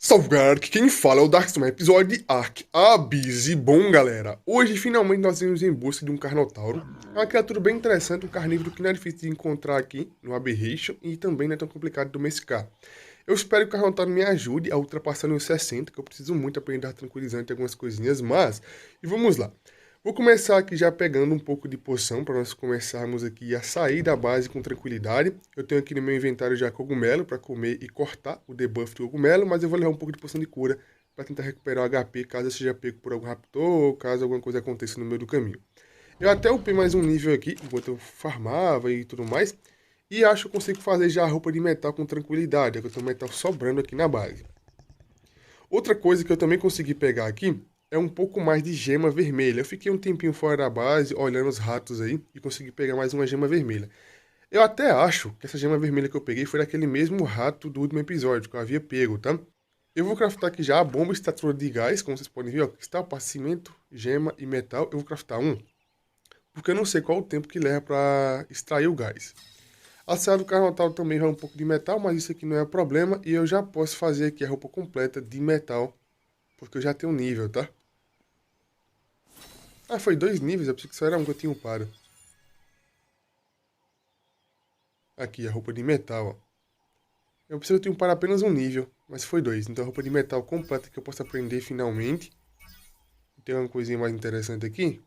Salve galera, aqui quem fala é o Darkstorm, episódio de Ark Abyss. E bom galera, hoje finalmente nós vamos em busca de um Carnotauro. É uma criatura bem interessante, um carnívoro que não é difícil de encontrar aqui no Aberration e também não é tão complicado de domesticar. Eu espero que o Carnotauro me ajude a ultrapassar os 60, que eu preciso muito aprender a dar tranquilizante e algumas coisinhas, mas... E vamos lá. Vou começar aqui já pegando um pouco de poção para nós começarmos aqui a sair da base com tranquilidade. Eu tenho aqui no meu inventário já cogumelo para comer e cortar o debuff do cogumelo, mas eu vou levar um pouco de poção de cura para tentar recuperar o HP caso eu seja pego por algum raptor ou caso alguma coisa aconteça no meio do caminho. Eu até upei mais um nível aqui enquanto eu farmava e tudo mais, e acho que eu consigo fazer já a roupa de metal com tranquilidade, é que eu tenho metal sobrando aqui na base. Outra coisa que eu também consegui pegar aqui é um pouco mais de gema vermelha. Eu fiquei um tempinho fora da base, olhando os ratos aí, e consegui pegar mais uma gema vermelha. Eu até acho que essa gema vermelha que eu peguei foi daquele mesmo rato do último episódio, que eu havia pego, tá? Eu vou craftar aqui já a bomba extratora de gás, como vocês podem ver, ó, cristal, cimento, gema e metal. Eu vou craftar um, porque eu não sei qual o tempo que leva para extrair o gás. A saia do Carnotauro também vai um pouco de metal, mas isso aqui não é problema, e eu já posso fazer aqui a roupa completa de metal, porque eu já tenho um nível, tá? Ah, foi 2 níveis, eu pensei que só era um que eu tinha upado. Aqui, a roupa de metal, ó. Eu preciso ter upado apenas um nível, mas foi 2. Então a roupa de metal completa que eu posso aprender finalmente. Tem uma coisinha mais interessante aqui?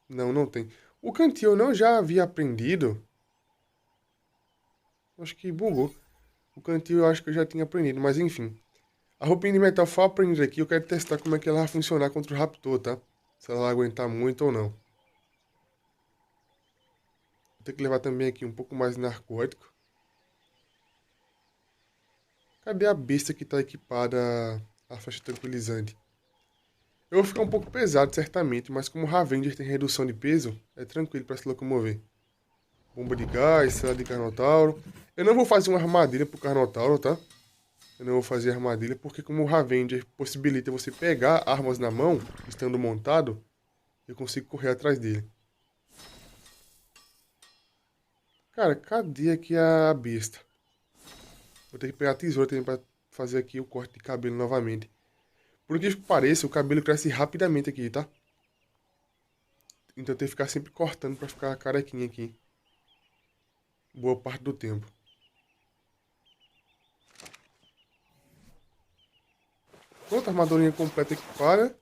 Não, não tem. O cantil eu não já havia aprendido. Acho que bugou. O cantil eu acho que eu já tinha aprendido, mas enfim. A roupinha de metal foi aprendida aqui, eu quero testar como é que ela vai funcionar contra o raptor, tá? Se ela vai aguentar muito ou não. Vou ter que levar também aqui um pouco mais de narcótico. Cadê a besta que tá equipada a faixa tranquilizante? Eu vou ficar um pouco pesado, certamente, mas como o Ravager tem redução de peso, é tranquilo para se locomover. Bomba de gás, cela de Carnotauro. Eu não vou fazer uma armadilha pro Carnotauro, tá? Eu não vou fazer armadilha porque como o Ravager possibilita você pegar armas na mão, estando montado, eu consigo correr atrás dele. Cara, cadê aqui a besta? Vou ter que pegar a tesoura também pra fazer aqui o corte de cabelo novamente. Por que pareça, o cabelo cresce rapidamente aqui, tá? Então eu tenho que ficar sempre cortando pra ficar carequinha aqui. Boa parte do tempo. Pronto, armadurinha completa equipada.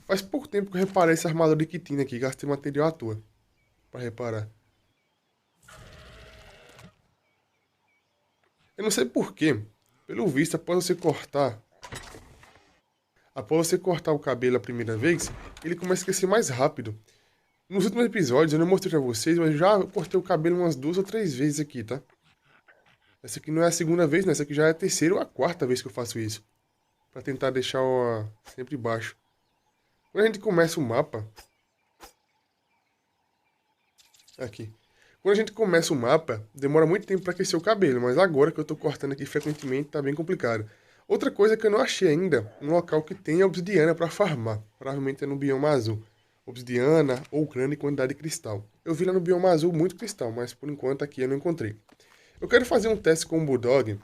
Faz pouco tempo que eu reparei essa armadura de quitina aqui. Gastei material à toa pra reparar. Eu não sei porquê. Pelo visto, após você cortar o cabelo a primeira vez, ele começa a crescer mais rápido. Nos últimos episódios, eu não mostrei pra vocês, mas eu já cortei o cabelo umas 2 ou 3 vezes aqui, tá? Essa aqui não é a segunda vez, né? Essa aqui já é a terceira ou a quarta vez que eu faço isso. Pra tentar deixar sempre baixo. Quando a gente começa o mapa... Aqui. Quando a gente começa o mapa, demora muito tempo pra crescer o cabelo, mas agora que eu tô cortando aqui frequentemente, tá bem complicado. Outra coisa que eu não achei ainda, um local que tenha obsidiana pra farmar. Provavelmente é no bioma azul. Obsidiana ou grande quantidade de cristal. Eu vi lá no bioma azul muito cristal, mas por enquanto aqui eu não encontrei. Eu quero fazer um teste com o Bulldog,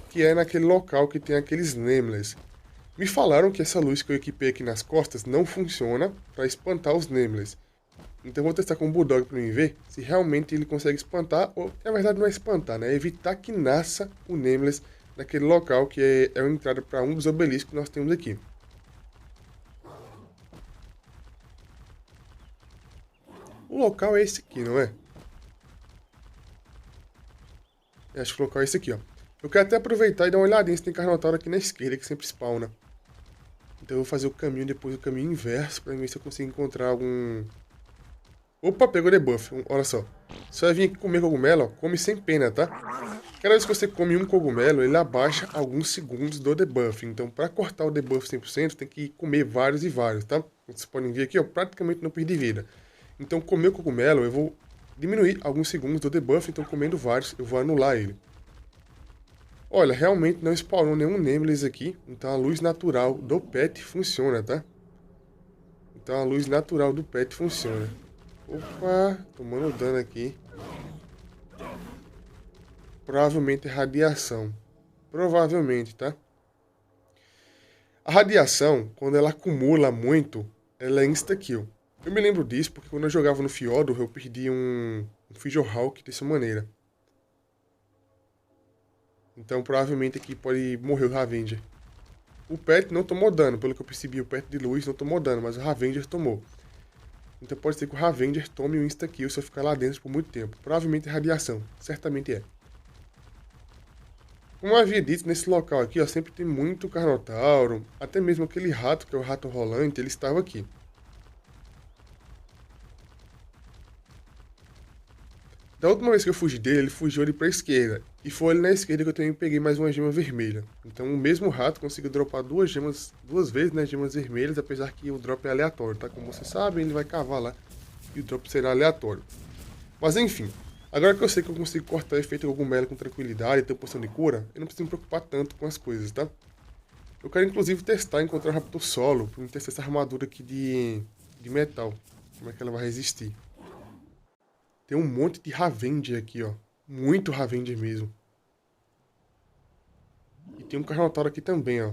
que é naquele local que tem aqueles Nameless. Me falaram que essa luz que eu equipei aqui nas costas não funciona para espantar os Nameless. Então eu vou testar com o Bulldog para mim ver se realmente ele consegue espantar, ou na verdade não é espantar, né? É evitar que nasça o Nameless naquele local que é a entrada para um dos obeliscos que nós temos aqui. O local é esse aqui, não é? Eu acho que o local é esse aqui, ó. Eu quero até aproveitar e dar uma olhadinha se tem Carnotauro aqui na esquerda, que sempre spawna. Então eu vou fazer o caminho, depois o caminho inverso, pra ver se eu consigo encontrar algum... Opa, pegou debuff, olha só. Você vai vir aqui comer cogumelo, ó, come sem pena, tá? Cada vez que você come um cogumelo, ele abaixa alguns segundos do debuff. Então, pra cortar o debuff 100%, tem que comer vários e vários, tá? Vocês podem ver aqui, ó, praticamente não perdi vida. Então, comer o cogumelo, eu vou diminuir alguns segundos do debuff, então comendo vários, eu vou anular ele. Olha, realmente não spawnou nenhum Nameless aqui, então a luz natural do pet funciona, tá? Então a luz natural do pet funciona. Opa, tomando dano aqui. Provavelmente é radiação. Provavelmente, tá? A radiação, quando ela acumula muito, ela é insta-kill. Eu me lembro disso porque quando eu jogava no Fjordor, eu perdi um Fijohawk dessa maneira. Então provavelmente aqui pode morrer o Ravager. O Pet não tomou dano, pelo que eu percebi, o Pet de luz não tomou dano, mas o Ravager tomou. Então pode ser que o Ravager tome um insta-kill se eu ficar lá dentro por muito tempo. Provavelmente é radiação, certamente é. Como eu havia dito, nesse local aqui, ó, sempre tem muito Carnotauro, até mesmo aquele rato, que é o rato rolante, ele estava aqui. Da última vez que eu fugi dele, ele fugiu ali pra esquerda. E foi ali na esquerda que eu também peguei mais uma gema vermelha. Então o mesmo rato conseguiu dropar duas vezes, né, gemas vermelhas, apesar que o drop é aleatório, tá? Como vocês sabem, ele vai cavar lá e o drop será aleatório. Mas enfim, agora que eu sei que eu consigo cortar o efeito cogumelo com tranquilidade e ter poção de cura, eu não preciso me preocupar tanto com as coisas, tá? Eu quero inclusive testar, encontrar o Raptor solo, pra testar essa armadura aqui de metal. Como é que ela vai resistir. Tem um monte de Ravager aqui, ó. Muito Ravager mesmo. E tem um Carnotauro aqui também, ó.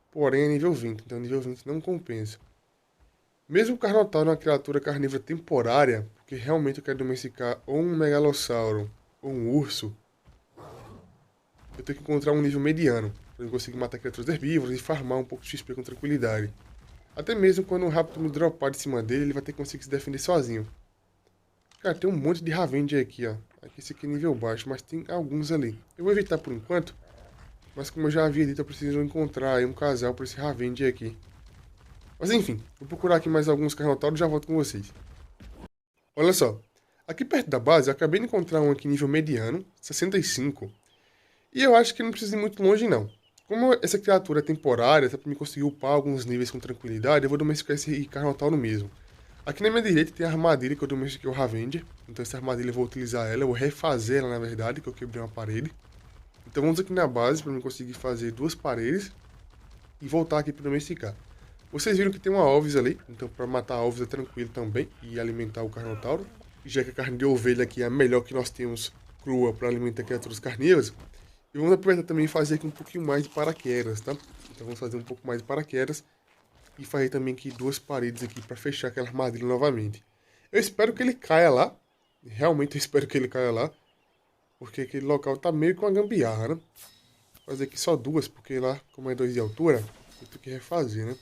Porém é nível 20, então nível 20 não compensa. Mesmo o Carnotauro é uma criatura carnívora temporária, porque realmente eu quero domesticar ou um Megalossauro ou um urso, eu tenho que encontrar um nível mediano, para eu conseguir matar criaturas herbívoras e farmar um pouco de XP com tranquilidade. Até mesmo quando um Raptor me dropar de cima dele, ele vai ter que conseguir se defender sozinho. Cara, tem um monte de Ravager aqui, ó. Aqui esse aqui é nível baixo, mas tem alguns ali. Eu vou evitar por enquanto, mas como eu já havia dito, eu preciso encontrar aí um casal para esse Ravager aqui. Mas enfim, vou procurar aqui mais alguns Carnotauros e já volto com vocês. Olha só, aqui perto da base eu acabei de encontrar um aqui nível mediano, 65. E eu acho que não precisa ir muito longe não. Como essa criatura é temporária, só para me conseguir upar alguns níveis com tranquilidade, eu vou domesticar esse Carnotauro mesmo. Aqui na minha direita tem a armadilha que eu domestiquei o Ravager. Então essa armadilha eu vou utilizar ela, eu vou refazer ela na verdade, que eu quebrei uma parede. Então vamos aqui na base para eu conseguir fazer duas paredes e voltar aqui para domesticar. Vocês viram que tem uma Alves ali, então para matar a Alves é tranquilo também e alimentar o Carnotauro. Já que a carne de ovelha aqui é a melhor que nós temos crua para alimentar criaturas carnívoras. E vamos aproveitar também e fazer aqui um pouquinho mais de paraquedas, tá? Então vamos fazer um pouco mais de paraquedas. E fazer também aqui duas paredes aqui para fechar aquela armadilha novamente. Eu espero que ele caia lá. Realmente eu espero que ele caia lá. Porque aquele local tá meio com uma gambiarra, né? Vou fazer aqui só duas, porque lá, como é 2 de altura, eu tenho que refazer, né?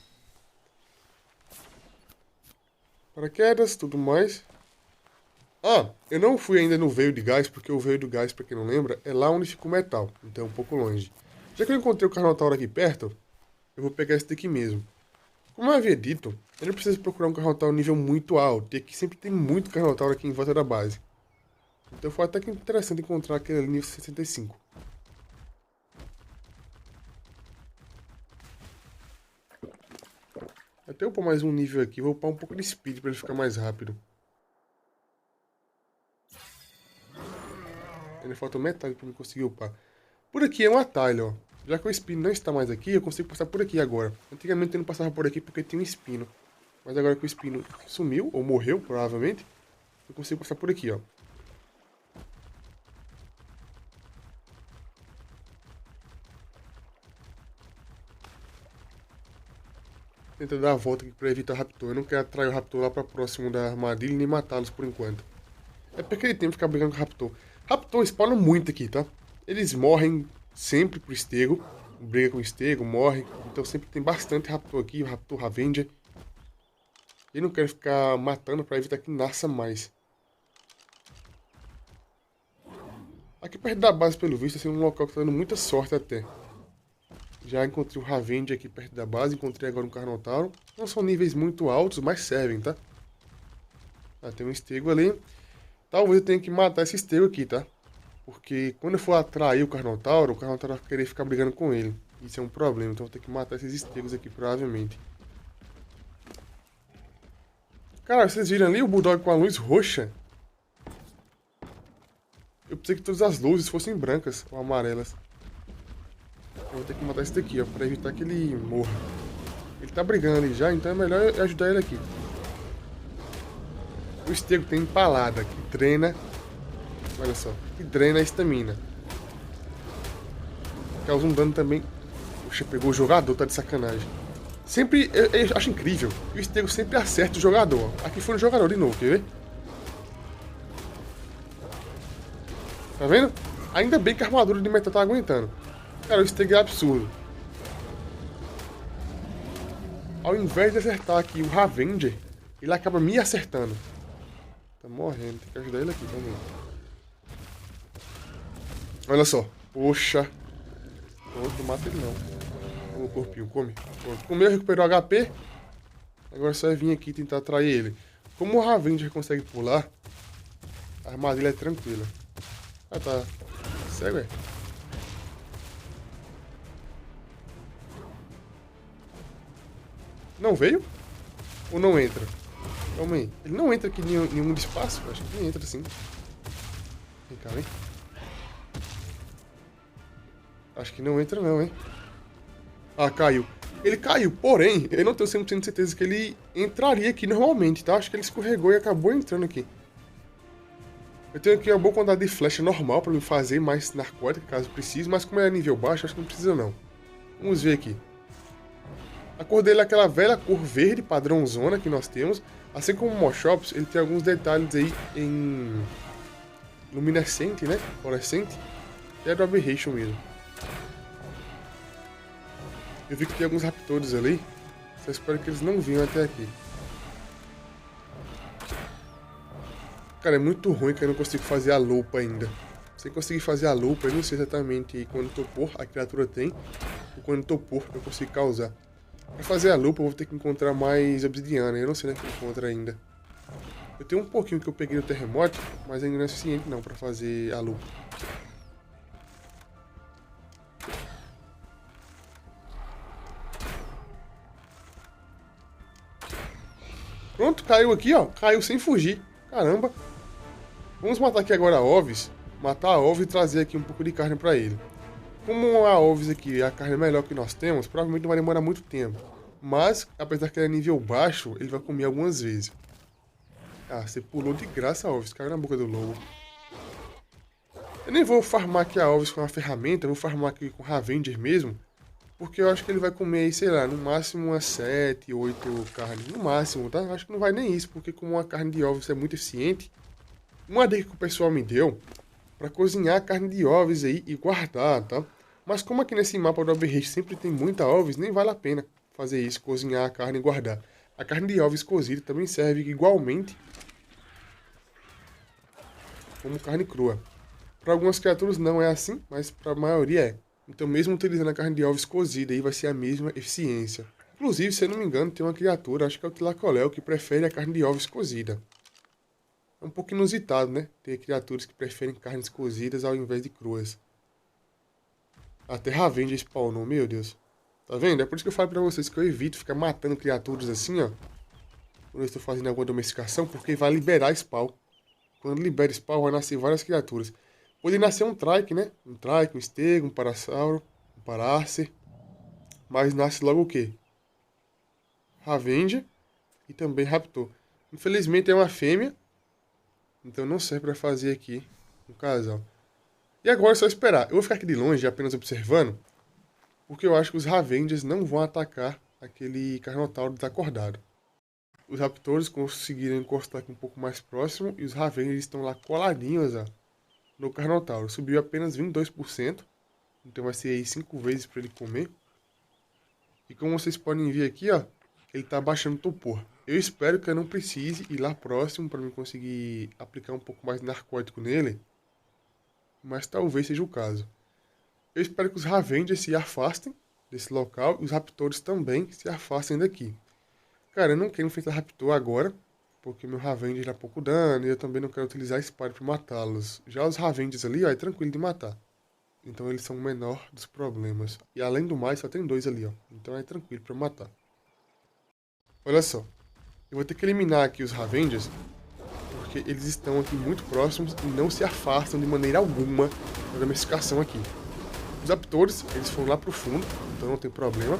Paraquedas, tudo mais. Ah, eu não fui ainda no veio de gás, porque o veio do gás, pra quem não lembra, é lá onde fica o metal. Então é um pouco longe. Já que eu encontrei o Carnotauro aqui perto, eu vou pegar esse daqui mesmo. Como eu havia dito, eu não preciso procurar um Carnotauro nível muito alto, e aqui sempre tem muito Carnotauro aqui em volta da base. Então foi até que interessante encontrar aquele ali nível 65. Até upar mais um nível aqui, vou upar um pouco de speed para ele ficar mais rápido. Ainda falta metade para eu conseguir upar. Por aqui é um atalho, ó. Já que o espino não está mais aqui, eu consigo passar por aqui agora. Antigamente eu não passava por aqui porque tinha um espino. Mas agora que o espino sumiu, ou morreu, provavelmente, eu consigo passar por aqui, ó. Tenta dar a volta aqui para evitar o Raptor. Eu não quero atrair o Raptor lá para próximo da armadilha e nem matá-los por enquanto. É porque ele tem que ficar brigando com o Raptor. Raptor spawna muito aqui, tá? Eles morrem sempre pro estego. Briga com o estego, morre. Então sempre tem bastante Raptor aqui, o Raptor Ravager. Eu não quero ficar matando para evitar que nasça mais. Aqui perto da base, pelo visto, é um local que tá dando muita sorte até. Já encontrei o Ravager aqui perto da base, encontrei agora um Carnotauro. Não são níveis muito altos, mas servem, tá? Ah, tem um estego ali. Talvez eu tenha que matar esse estego aqui, tá? Porque quando eu for atrair o Carnotauro vai querer ficar brigando com ele. Isso é um problema, então eu vou ter que matar esses estegos aqui, provavelmente. Cara, vocês viram ali o Bulldog com a luz roxa? Eu pensei que todas as luzes fossem brancas ou amarelas. Eu vou ter que matar esse daqui, ó, pra evitar que ele morra. Ele tá brigando ali já, então é melhor eu ajudar ele aqui. O estego tem empalada, que treina... Olha só, que drena a estamina. causa um dano também. Poxa, pegou o jogador, tá de sacanagem. Sempre, eu acho incrível que o Stego sempre acerta o jogador. Aqui foi no jogador de novo, quer ver? Tá vendo? Ainda bem que a armadura de metal tá aguentando. Cara, o Stego é absurdo. Ao invés de acertar aqui o Ravager, ele acaba me acertando. Tá morrendo, tem que ajudar ele aqui, vamos lá. Olha só. Poxa. Pronto, não mata ele não. O corpinho, come. Pronto. Comeu, recuperou HP. Agora só é vir aqui tentar atrair ele. Como o Ravager consegue pular, a armadilha é tranquila. Ah, tá. Cego, é? Não veio? Ou não entra? Calma aí. Ele não entra aqui em nenhum espaço? Acho que ele entra sim. Vem cá, vem. Acho que não entra não, hein? Ah, caiu. Ele caiu, porém, eu não tenho 100% de certeza que ele entraria aqui normalmente, tá? Acho que ele escorregou e acabou entrando aqui. Eu tenho aqui uma boa quantidade de flecha normal pra me fazer mais narcótica, caso precise, mas como é nível baixo, acho que não precisa não. Vamos ver aqui. A cor dele é aquela velha cor verde, padrãozona que nós temos. Assim como o Moschops, ele tem alguns detalhes aí em luminescente, né? Fluorescente. Que é do Aberration mesmo. Eu vi que tem alguns raptores ali. Só espero que eles não venham até aqui. Cara, é muito ruim que eu não consigo fazer a lupa ainda. Sem conseguir fazer a lupa, eu não sei exatamente quando topor a criatura tem. Ou quando topor eu consigo causar. Pra fazer a lupa eu vou ter que encontrar mais obsidiana. Eu não sei onde é que encontra ainda. Eu tenho um pouquinho que eu peguei no terremoto, mas ainda não é suficiente não pra fazer a lupa. Pronto, caiu aqui, ó. Caiu sem fugir. Caramba. Vamos matar aqui agora a Ovis. Matar a Ovis e trazer aqui um pouco de carne pra ele. Como a Ovis aqui é a carne melhor que nós temos, provavelmente não vai demorar muito tempo. Mas, apesar que ele é nível baixo, ele vai comer algumas vezes. Ah, você pulou de graça, Ovis. Caiu na boca do lobo. Eu nem vou farmar aqui a Ovis com a ferramenta, eu vou farmar aqui com o Ravager mesmo. Porque eu acho que ele vai comer, sei lá, no máximo umas 7, 8 carnes. No máximo, tá? Eu acho que não vai nem isso, porque como a carne de ovos é muito eficiente. Uma dica que o pessoal me deu para cozinhar a carne de ovos aí e guardar, tá? Mas como aqui nesse mapa do Aberration sempre tem muita ovos, nem vale a pena fazer isso, cozinhar a carne e guardar. A carne de ovos cozida também serve igualmente como carne crua. Para algumas criaturas não é assim, mas para a maioria é. Então, mesmo utilizando a carne de ovos cozida, aí vai ser a mesma eficiência. Inclusive, se eu não me engano, tem uma criatura, acho que é o Tlacoléu, que prefere a carne de ovos cozida. É um pouco inusitado, né? Ter criaturas que preferem carnes cozidas ao invés de cruas. Até Ravager spawnou, meu Deus. Tá vendo? É por isso que eu falo pra vocês que eu evito ficar matando criaturas assim, ó. Quando eu estou fazendo alguma domesticação, porque vai liberar spawn. Quando libera spawn, vai nascer várias criaturas. Pode nascer um Trike, né? Um Trike, um Stego, um Parasauro, um Paracer. Mas nasce logo o quê? Ravager e também Raptor. Infelizmente é uma fêmea. Então não serve para fazer aqui um casal. E agora é só esperar. Eu vou ficar aqui de longe apenas observando. Porque eu acho que os Ravengers não vão atacar aquele Carnotauro desacordado. Os Raptors conseguiram encostar aqui um pouco mais próximo. E os Ravengers estão lá coladinhos, ó, no Carnotauro. Subiu apenas 22%. Então vai ser aí 5 vezes para ele comer. E como vocês podem ver aqui, ó, ele está baixando o topor. Eu espero que eu não precise ir lá próximo para mim conseguir aplicar um pouco mais de narcótico nele. Mas talvez seja o caso. Eu espero que os Ravengers se afastem desse local e os Raptors também se afastem daqui. Cara, eu não quero enfrentar Raptor agora, porque meu Ravager dá pouco dano e eu também não quero utilizar a espada para matá-los. Já os Ravengers ali, ó, é tranquilo de matar. Então eles são o menor dos problemas. E além do mais, só tem 2 ali, ó. Então é tranquilo para matar. Olha só. Eu vou ter que eliminar aqui os Ravengers, porque eles estão aqui muito próximos e não se afastam de maneira alguma da domesticação aqui. Os Raptors, eles foram lá pro fundo, então não tem problema.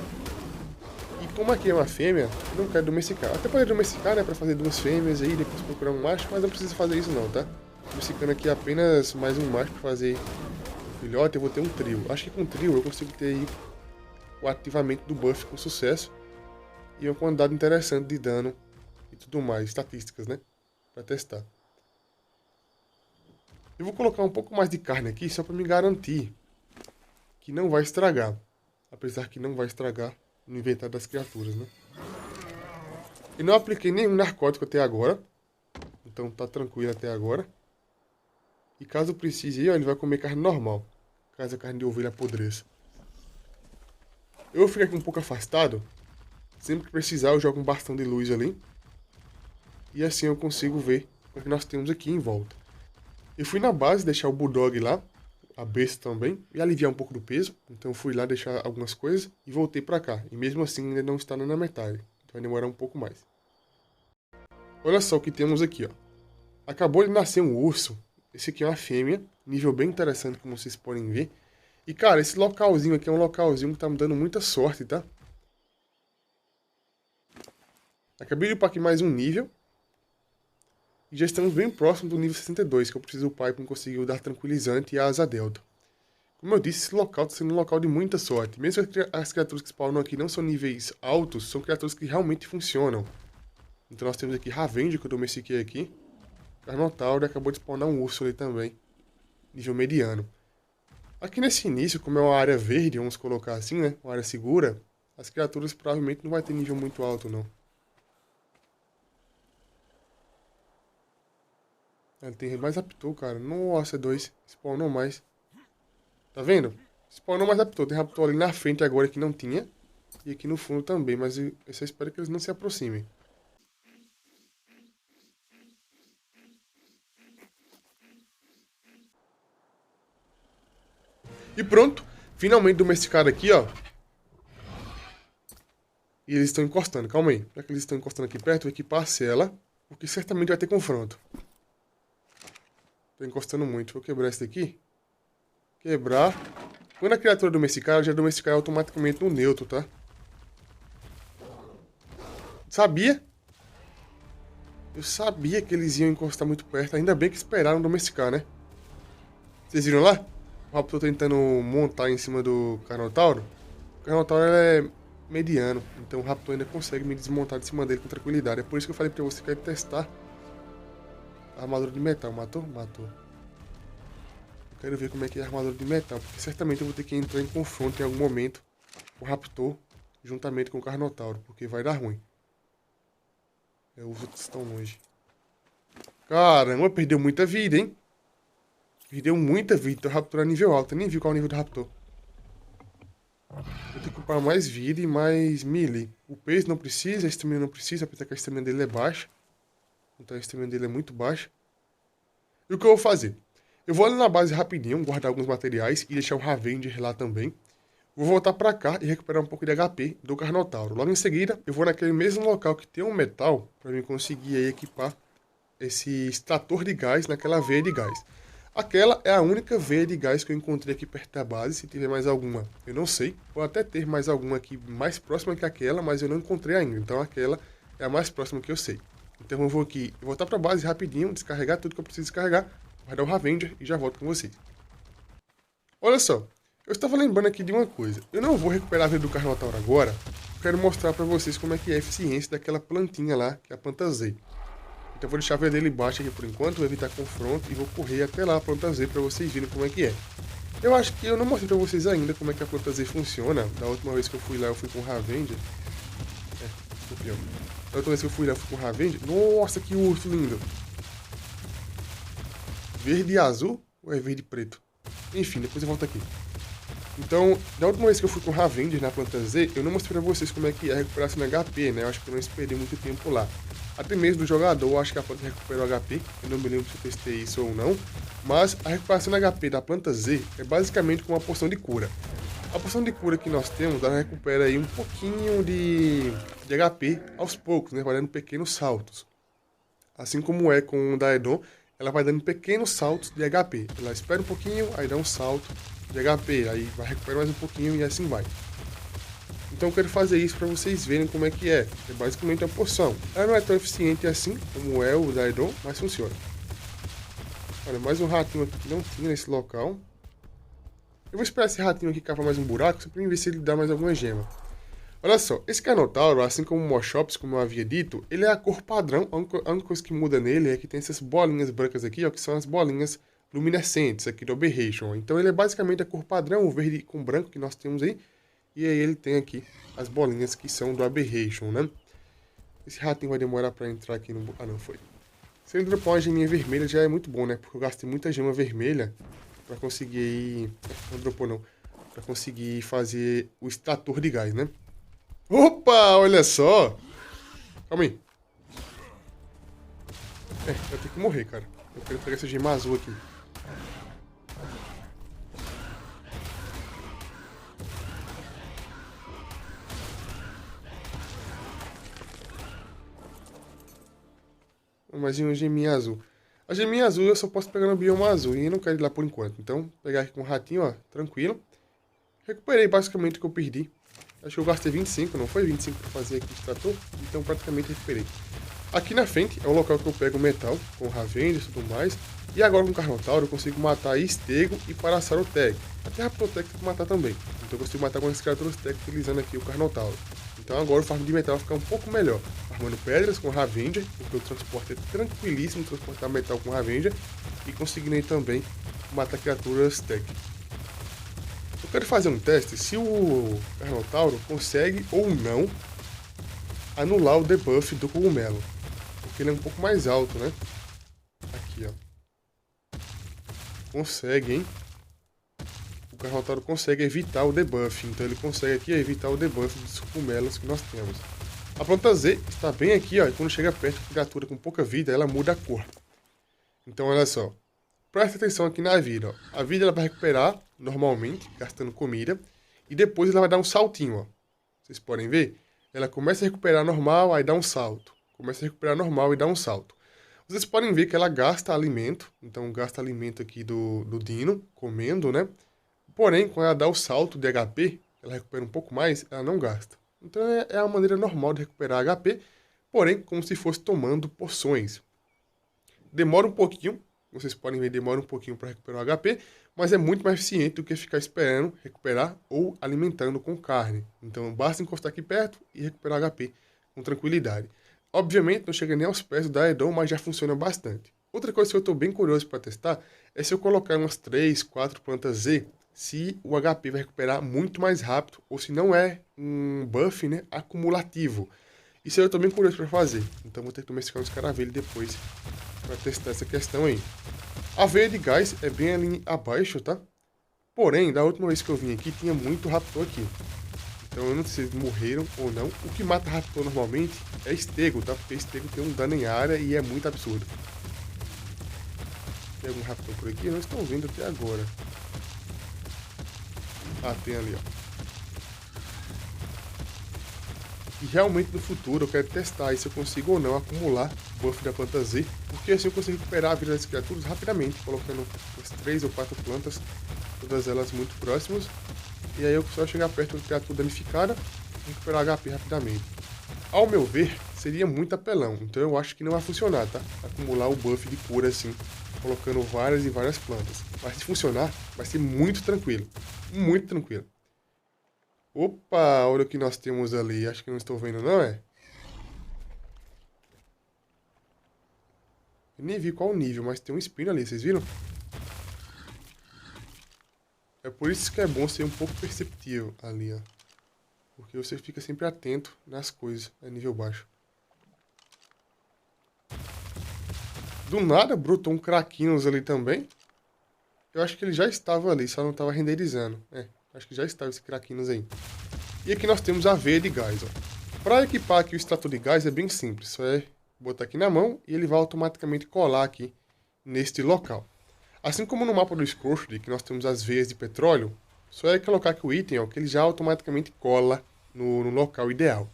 E como aqui é uma fêmea, eu não quero domesticar. Até poder domesticar, né, pra fazer 2 fêmeas aí, depois procurar um macho, mas não precisa fazer isso não, tá? Domesticando aqui apenas mais um macho pra fazer filhote, eu vou ter um trio. Acho que com trio eu consigo ter aí o ativamento do buff com sucesso. E uma quantidade interessante de dano e tudo mais, estatísticas, né? Pra testar. Eu vou colocar um pouco mais de carne aqui, só pra me garantir que não vai estragar. Apesar que não vai estragar no inventário das criaturas, né? E não apliquei nenhum narcótico até agora. Então tá tranquilo até agora. E caso precise, ó, ele vai comer carne normal. Caso a carne de ovelha apodreça. Eu vou ficar aqui um pouco afastado. Sempre que precisar eu jogo um bastão de luz ali. E assim eu consigo ver o que nós temos aqui em volta. Eu fui na base deixar o Bulldog lá. A besta também. E aliviar um pouco do peso. Então eu fui lá deixar algumas coisas. E voltei pra cá. E mesmo assim ainda não está na metade. Então vai demorar um pouco mais. Olha só o que temos aqui, ó. Acabou de nascer um urso. Esse aqui é uma fêmea. Nível bem interessante, como vocês podem ver. E, cara, esse localzinho aqui é um localzinho que tá me dando muita sorte, tá? Acabei de upar aqui mais um nível. E já estamos bem próximo do nível 62, que eu preciso upar para conseguir o Dar Tranquilizante e a Asa Delta. Como eu disse, esse local está sendo um local de muita sorte. Mesmo que as criaturas que spawnam aqui não são níveis altos, são criaturas que realmente funcionam. Então nós temos aqui Ravager, que eu domestiquei aqui. Carnotauro, e acabou de spawnar um urso ali também. Nível mediano. Aqui nesse início, como é uma área verde, vamos colocar assim, né? Uma área segura, as criaturas provavelmente não vai ter nível muito alto, não. Ele tem mais Raptor, cara. Nossa, é 2. Spawnou mais. Tá vendo? Spawnou mais Raptor. Tem Raptor ali na frente agora que não tinha. E aqui no fundo também, mas eu só espero que eles não se aproximem. E pronto. Finalmente domesticado aqui, ó. E eles estão encostando. Calma aí. Já que eles estão encostando aqui perto, eu vou equipar a cela. Porque certamente vai ter confronto. Tô encostando muito. Vou quebrar esse daqui. Quebrar. Quando a criatura domesticar, ela já domesticar automaticamente no neutro, tá? Sabia? Eu sabia que eles iam encostar muito perto. Ainda bem que esperaram domesticar, né? Vocês viram lá? O Raptor tentando montar em cima do Carnotauro. O Carnotauro é mediano. Então o Raptor ainda consegue me desmontar de cima dele com tranquilidade. É por isso que eu falei pra você que eu quero testar a armadura de metal. Matou? Matou. Eu quero ver como é que é a armadura de metal. Porque certamente eu vou ter que entrar em confronto em algum momento com o Raptor juntamente com o Carnotauro. Porque vai dar ruim. Os outros estão longe. Caramba, perdeu muita vida, hein? Perdeu muita vida. Então o Raptor é nível alto. Eu nem vi qual é o nível do Raptor. Vou ter que upar mais vida e mais melee. O peso não precisa, a estamina não precisa, apesar que a estamina dele é baixa. Então a estamina dele é muito baixa. E o que eu vou fazer? Eu vou ali na base rapidinho, guardar alguns materiais e deixar o Ravager lá também. Vou voltar pra cá e recuperar um pouco de HP do Carnotauro. Logo em seguida, eu vou naquele mesmo local que tem um metal, pra mim conseguir aí equipar esse extrator de gás naquela veia de gás. Aquela é a única veia de gás que eu encontrei aqui perto da base. Se tiver mais alguma, eu não sei. Pode até ter mais alguma aqui mais próxima que aquela, mas eu não encontrei ainda. Então aquela é a mais próxima que eu sei. Então eu vou aqui voltar pra base rapidinho, descarregar tudo que eu preciso descarregar, guardar o Ravager e já volto com vocês. Olha só. Eu estava lembrando aqui de uma coisa. Eu não vou recuperar a vida do Carnotauro agora. Eu quero mostrar para vocês como é que é a eficiência daquela plantinha lá, que é a planta Z. Então eu vou deixar a vida dele baixa aqui por enquanto, vou evitar confronto e vou correr até lá a planta Z para vocês verem como é que é. Eu acho que eu não mostrei para vocês ainda como é que a planta Z funciona. Da última vez que eu fui lá, eu fui com o Ravager. Da última vez que eu fui lá, eu fui com o Ravager. Nossa, que urso lindo! Verde e azul ou é verde e preto? Enfim, depois eu volto aqui. Então, da última vez que eu fui com o Ravager na planta Z, eu não mostrei pra vocês como é que é a recuperação de HP, né? Eu acho que eu não perdi muito tempo lá. Até mesmo do jogador, eu acho que a planta recupera o HP. Eu não me lembro se eu testei isso ou não. Mas a recuperação de HP da planta Z é basicamente com uma poção de cura. A poção de cura que nós temos, ela recupera aí um pouquinho de HP aos poucos, né? Vai dando pequenos saltos. Assim como é com o Daedon, ela vai dando pequenos saltos de HP. Ela espera um pouquinho, aí dá um salto de HP, aí vai recuperar mais um pouquinho e assim vai. Então eu quero fazer isso para vocês verem como é que é. É basicamente uma poção. Ela não é tão eficiente assim como é o Daedon, mas funciona. Olha, mais um ratinho aqui que não tinha nesse local. Eu vou esperar esse ratinho aqui cavar mais um buraco, só pra mim ver se ele dá mais alguma gema. Olha só, esse Carnotauro, assim como o Moschops, como eu havia dito, ele é a cor padrão. A única coisa que muda nele é que tem essas bolinhas brancas aqui, ó, que são as bolinhas luminescentes aqui do Aberration. Então ele é basicamente a cor padrão, o verde com branco que nós temos aí. E aí ele tem aqui as bolinhas que são do Aberration, né? Esse ratinho vai demorar pra entrar aqui no... Ah, não, foi. Se ele dropar uma geminha vermelha já é muito bom, né? Porque eu gastei muita gema vermelha pra conseguir... Não dropou não. Pra conseguir fazer o extrator de gás, né? Opa, olha só. Calma aí. Eu tenho que morrer, cara. Eu quero pegar essa gema azul aqui. Mais uma geminha azul. A geminha azul eu só posso pegar no bioma azul e eu não quero ir lá por enquanto. Então, vou pegar aqui com o ratinho, ó, tranquilo. Recuperei basicamente o que eu perdi. Acho que eu gastei 25, não foi 25 para fazer aqui o extrator, então praticamente recuperei. Aqui na frente é o local que eu pego o metal, com Ravenge e tudo mais. E agora com o Carnotauro eu consigo matar Stego e Parasauroteg. Até Raptoteg tem que matar também. Então eu consigo matar com as criaturas Teg utilizando aqui o Carnotauro. Então agora o farm de metal vai ficar um pouco melhor. Farmando pedras com Ravenger, porque o transporte é tranquilíssimo transportar metal com Ravenger. E conseguindo aí também matar criaturas Teg. Eu quero fazer um teste se o Carnotauro consegue ou não anular o debuff do cogumelo. Porque ele é um pouco mais alto, né? Aqui, ó. Consegue, hein? O Carnotauro consegue evitar o debuff. Então ele consegue aqui evitar o debuff dos cogumelos que nós temos. A planta Z está bem aqui, ó. E quando chega perto de criatura com pouca vida, ela muda a cor. Então, olha só. Presta atenção aqui na vida, ó. A vida ela vai recuperar normalmente, gastando comida. E depois ela vai dar um saltinho, ó. Vocês podem ver? Ela começa a recuperar normal, aí dá um salto. Começa a recuperar normal e dá um salto. Vocês podem ver que ela gasta alimento. Então gasta alimento aqui do Dino, comendo, né? Porém, quando ela dá o salto de HP, ela recupera um pouco mais, ela não gasta. Então é a maneira normal de recuperar HP, porém como se fosse tomando poções. Demora um pouquinho, vocês podem ver, demora um pouquinho para recuperar o HP, mas é muito mais eficiente do que ficar esperando recuperar ou alimentando com carne. Então basta encostar aqui perto e recuperar HP com tranquilidade. Obviamente não chega nem aos pés do Daedon, mas já funciona bastante. Outra coisa que eu estou bem curioso para testar é se eu colocar umas 3, 4 plantas Z, se o HP vai recuperar muito mais rápido ou se não é um buff, né, acumulativo. Isso eu estou bem curioso para fazer, então vou ter que domesticar uns caravelhos depois para testar essa questão aí. A veia de gás é bem ali abaixo, tá? Porém, da última vez que eu vim aqui, tinha muito raptor aqui. Então eu não sei se morreram ou não. O que mata raptor normalmente é estego, tá? Porque estego tem um dano em área e é muito absurdo. Tem algum raptor por aqui? Não estão vendo até agora. Ah, tem ali, ó. E realmente no futuro eu quero testar aí se eu consigo ou não acumular buff da planta Z, porque assim eu consigo recuperar a vida das criaturas rapidamente, colocando umas 3 ou 4 plantas, todas elas muito próximas, e aí eu só chegar perto da criatura danificada e recuperar HP rapidamente. Ao meu ver, seria muito apelão, então eu acho que não vai funcionar, tá? Acumular o buff de cura assim, colocando várias e várias plantas. Mas se funcionar, vai ser muito tranquilo, muito tranquilo. Opa, olha o que nós temos ali. Acho que não estou vendo, não é? Eu nem vi qual o nível, mas tem um espino ali, vocês viram? É por isso que é bom ser um pouco perceptível ali, ó. Porque você fica sempre atento nas coisas a nível baixo. Do nada brotou um Craquinos ali também. Eu acho que ele já estava ali, só não estava renderizando. Acho que já estava esse Craquinos aí. E aqui nós temos a veia de gás, ó. Para equipar aqui o extrator de gás é bem simples, só é botar aqui na mão e ele vai automaticamente colar aqui neste local. Assim como no mapa do Scorched, que nós temos as veias de petróleo, só é colocar aqui o item, ó, que ele já automaticamente cola no local ideal.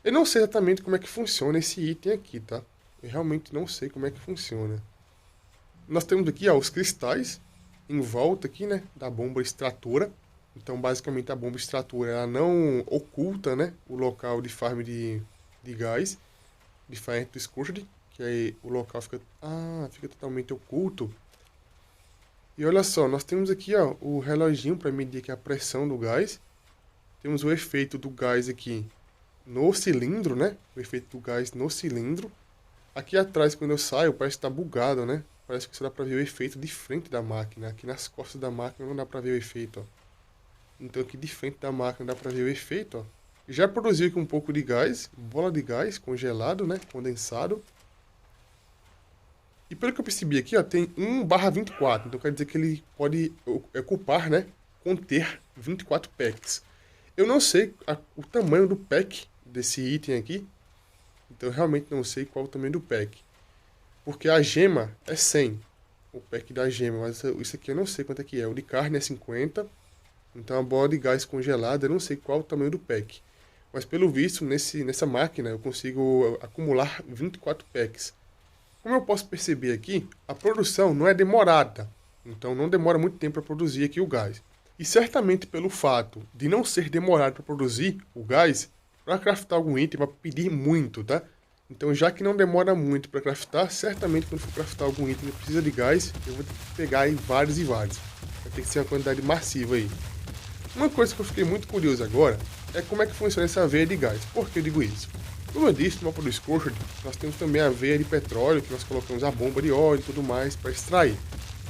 Eu não sei exatamente como é que funciona esse item aqui, tá? Eu realmente não sei como é que funciona. Nós temos aqui, ó, os cristais em volta aqui, né, da bomba extratora. Então, basicamente, a bomba extratora ela não oculta, né, o local de farm de gás, diferente do Scorched, que aí o local fica totalmente oculto. E olha só, nós temos aqui, ó, o reloginho para medir aqui a pressão do gás. Temos o efeito do gás aqui no cilindro, né? O efeito do gás no cilindro. Aqui atrás, quando eu saio, parece que tá bugado, né? Parece que só dá pra ver o efeito de frente da máquina. Aqui nas costas da máquina não dá pra ver o efeito, ó. Então aqui de frente da máquina dá pra ver o efeito, ó. Já produziu aqui um pouco de gás, bola de gás congelado, né? Condensado. E pelo que eu percebi aqui, ó, tem 1/24. Então quer dizer que ele pode ocupar, né? Conter 24 packs. Eu não sei o tamanho do pack desse item aqui. Então eu realmente não sei qual o tamanho do pack. Porque a gema é 100. O pack da gema. Mas isso aqui eu não sei quanto é que é. O de carne é 50. Então a bola de gás congelada eu não sei qual o tamanho do pack. Mas pelo visto nessa máquina eu consigo acumular 24 packs. Como eu posso perceber aqui, a produção não é demorada. Então não demora muito tempo para produzir aqui o gás. E certamente pelo fato de não ser demorado para produzir o gás, para craftar algum item vai pedir muito, tá? Então já que não demora muito para craftar, certamente quando for craftar algum item que precisa de gás, eu vou ter que pegar aí vários e vários. Vai ter que ser uma quantidade massiva aí. Uma coisa que eu fiquei muito curioso agora é como é que funciona essa veia de gás. Por que eu digo isso? Como eu disse, no mapa do Scorched, nós temos também a veia de petróleo, que nós colocamos a bomba de óleo e tudo mais para extrair.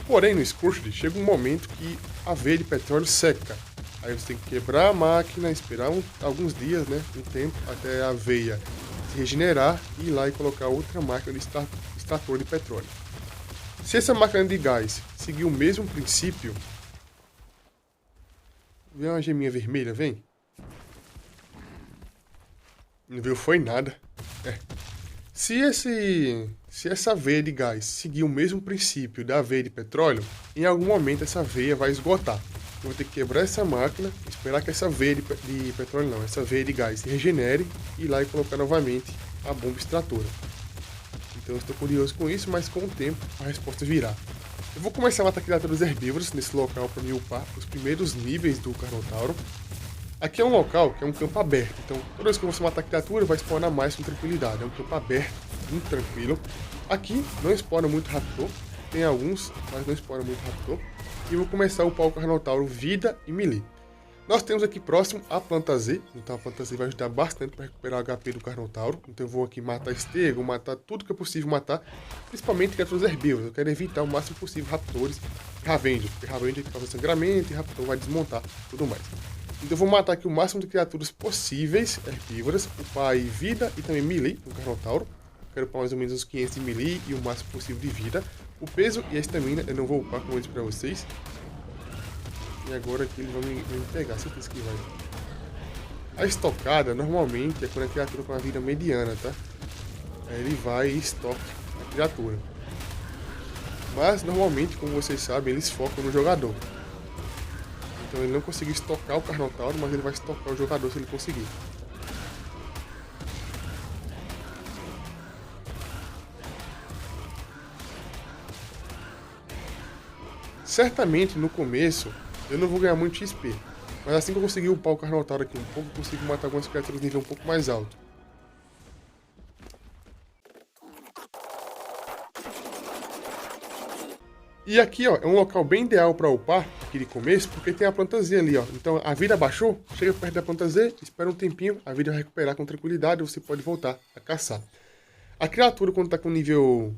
Porém, no Scorched, chega um momento que a veia de petróleo seca. Aí você tem que quebrar a máquina, esperar alguns dias, né, um tempo, até a veia se regenerar e ir lá e colocar outra máquina de extrator de petróleo. Se essa máquina de gás seguir o mesmo princípio... Vem uma geminha vermelha, vem. Não viu, foi nada. Se essa veia de gás seguir o mesmo princípio da veia de petróleo, em algum momento essa veia vai esgotar. Eu vou ter que quebrar essa máquina, esperar que essa veia de petróleo não, essa veia de gás se regenere e ir lá e colocar novamente a bomba extratora. Então eu estou curioso com isso, mas com o tempo a resposta virá. Eu vou começar a matar criaturas herbívoras nesse local para me upar os primeiros níveis do Carnotauro. Aqui é um local que é um campo aberto, então toda vez que você matar criatura vai spawnar mais com tranquilidade. É um campo aberto, muito tranquilo. Aqui não spawna muito raptor, tem alguns, mas não spawna muito raptor. E eu vou começar a upar o Carnotauro vida e melee. Nós temos aqui próximo a planta Z, então a planta Z vai ajudar bastante para recuperar o HP do Carnotauro. Então eu vou aqui matar estego, matar tudo que é possível matar, principalmente criaturas herbívoras. Eu quero evitar o máximo possível raptores e Ravenger, porque Ravenger causa sangramento e raptor vai desmontar tudo mais. Então eu vou matar aqui o máximo de criaturas possíveis, herbívoras, upar aí vida e também melee no Carnotauro. Quero upar mais ou menos uns 500 de melee e o máximo possível de vida. O peso e a estamina eu não vou upar, como eu disse pra vocês. E agora aqui eles vão me pegar, certeza que vai. A estocada normalmente é quando a criatura com a vida mediana, tá? Aí ele vai e estoca a criatura. Mas normalmente, como vocês sabem, eles focam no jogador. Então ele não conseguiu estocar o Carnotauro, mas ele vai estocar o jogador se ele conseguir. Certamente no começo eu não vou ganhar muito XP, mas assim que eu conseguir upar o Carnotauro aqui um pouco, eu consigo matar algumas criaturas de nível um pouco mais alto. E aqui, ó, é um local bem ideal para upar aqui de começo, porque tem a planta Z ali, ó. Então a vida baixou, chega perto da planta Z, espera um tempinho, a vida vai recuperar com tranquilidade e você pode voltar a caçar. A criatura, quando está com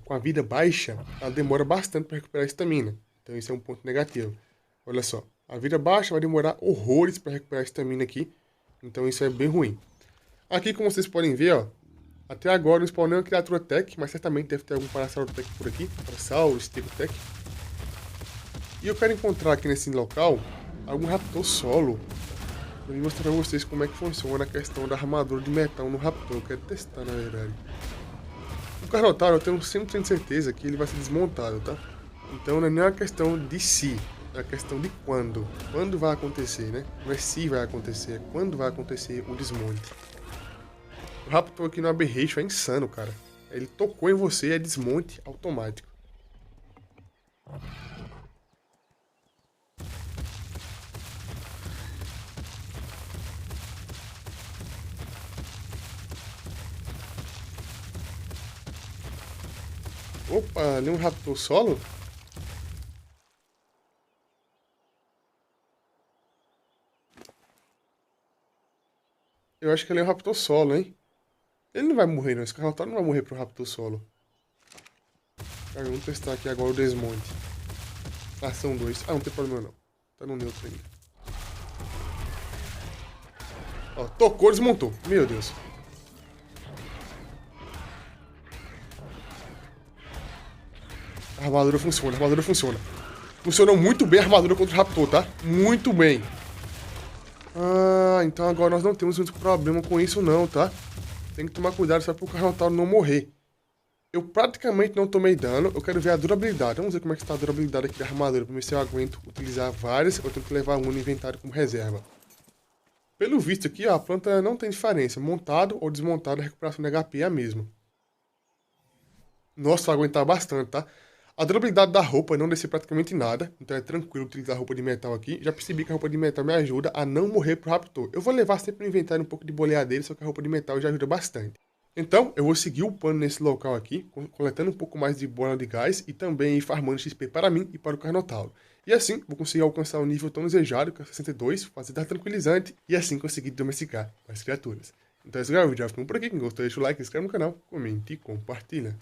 a vida baixa, ela demora bastante para recuperar a estamina. Então isso é um ponto negativo. Olha só, a vida baixa vai demorar horrores para recuperar a estamina aqui. Então isso é bem ruim. Aqui, como vocês podem ver, ó, até agora não spawnei uma criatura tech, mas certamente deve ter algum Parasauro tech por aqui. Parasauro, Stego tech. E eu quero encontrar aqui nesse local algum raptor solo. Para mostrar para vocês como é que funciona a questão da armadura de metal no raptor. Eu quero testar, na verdade. O Carnotauro eu tenho 100% de certeza que ele vai ser desmontado, tá? Então não é nem uma questão de se, é uma questão de quando. Quando vai acontecer, né? Não é se vai acontecer, é quando vai acontecer o desmonte. O raptor aqui no Aberration é insano, cara. Ele tocou em você, é desmonte automático. Opa, ali um raptor solo? Eu acho que ele é um Raptor solo, hein? Ele não vai morrer, não. Esse Carnotauro não vai morrer pro Raptor solo. Cara, vamos testar aqui agora o desmonte. Ação 2. Ah, não tem problema não. Tá no neutro ainda. Ó, tocou, desmontou. Meu Deus. A armadura funciona, a armadura funciona. Funcionou muito bem a armadura contra o Raptor, tá? Muito bem. Ah, então agora nós não temos muito problema com isso não, tá? Tem que tomar cuidado só pro Carnotauro não morrer. Eu praticamente não tomei dano, eu quero ver a durabilidade. Vamos ver como é que está a durabilidade aqui da armadura, pra ver se eu aguento utilizar várias ou eu tenho que levar uma no inventário como reserva. Pelo visto aqui, ó, a planta não tem diferença. Montado ou desmontado, a recuperação de HP é a mesma. Nossa, vai aguentar bastante, tá? A durabilidade da roupa não descer praticamente nada, então é tranquilo utilizar a roupa de metal aqui. Já percebi que a roupa de metal me ajuda a não morrer pro Raptor. Eu vou levar sempre no inventário um pouco de boleadeira, só que a roupa de metal já ajuda bastante. Então, eu vou seguir upando nesse local aqui, coletando um pouco mais de bola de gás e também farmando XP para mim e para o Carnotauro. E assim, vou conseguir alcançar o nível tão desejado, que é 62, fazer dar tranquilizante e assim conseguir domesticar as criaturas. Então é isso, galera. O vídeo já ficou por aqui. Quem gostou, deixa o like, se inscreve no canal, comente e compartilha.